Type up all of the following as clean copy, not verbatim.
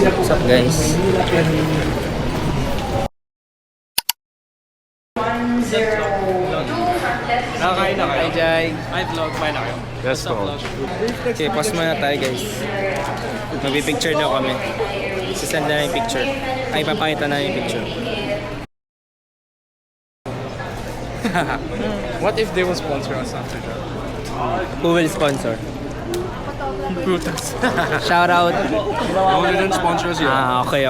What's up guys? Nakakain na kayo? Hi Jai! Ay, vlog. Kain na kayo? Yes po. Okay, pause muna tayo guys. Magpipicture daw kami. Sisend na yung picture. Ay, papakita na yung picture. What if they will sponsor us after that? Who will sponsor? Brutus. Shout out! No, they didn't sponsor us yet. Okay.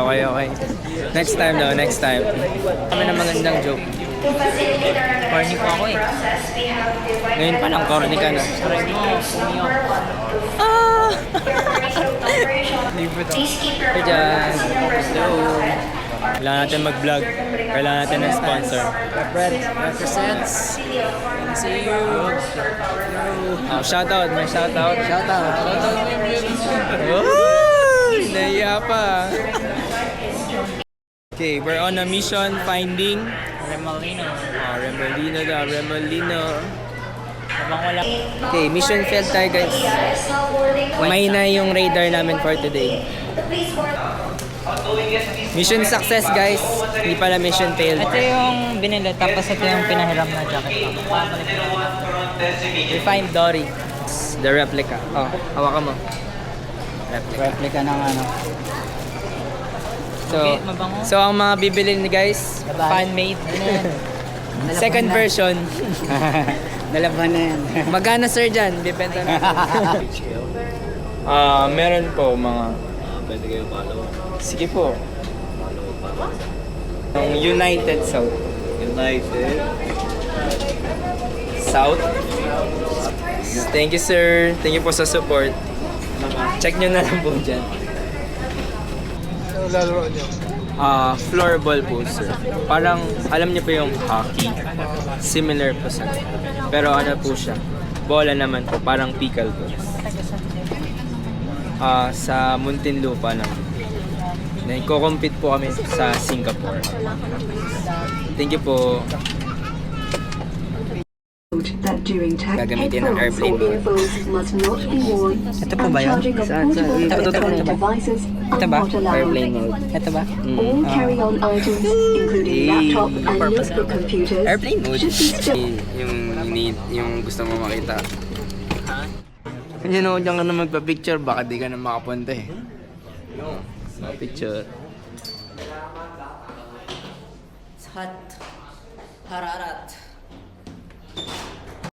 Next time daw, next time. Kami na magandang joke. Corny pa ako eh. Ngayon pa lang, corny ka na. Hey dyan. Hello. Kailangan natin mag-vlog. Kailangan natin ng sponsor. Represents. See you. Shoutout. May shoutout. Shoutout. Naiya pa. Okay, we're on a mission finding Remolino. Remolino. Habang wala. Okay, mission failed tayo guys. Mahina yung radar namin for today. Mission success guys. Hindi pala mission failed. Ito yung binili, tapos ito yung pinahiram na jacket. We find Dory. The replica. Oh, hawakan mo. Replica ng ano. So ang mga bibili ni guys, fan-made. Second version. Nalaban na yan. Magana sir dyan, bibenta na. Meron po mga... Pwede kayo follow. Sige po. Ang United South. United. South. Thank you sir. Thank you po sa support. Check nyo na lang po dyan. Lalo nyo. Floorball po sir. Parang alam niyo po yung hockey. Similar po sa. Pero ano po siya? Bola naman po. Parang pickleball. Sa Muntinlupa naman. Then ko-compete po kami sa Singapore. Thank you po. Gagamitin ng airplane mode. Ito pa ba yun? Saan? Ito ba? Airplane mode. Ito ba? All carry-on items, including laptop and notebook computers, Airplane mode. should be Yung gusto mo makita. Yan o, diyan ka na magpa-picture, baka di ka na makapunta eh. Picture. Hot. Hararat.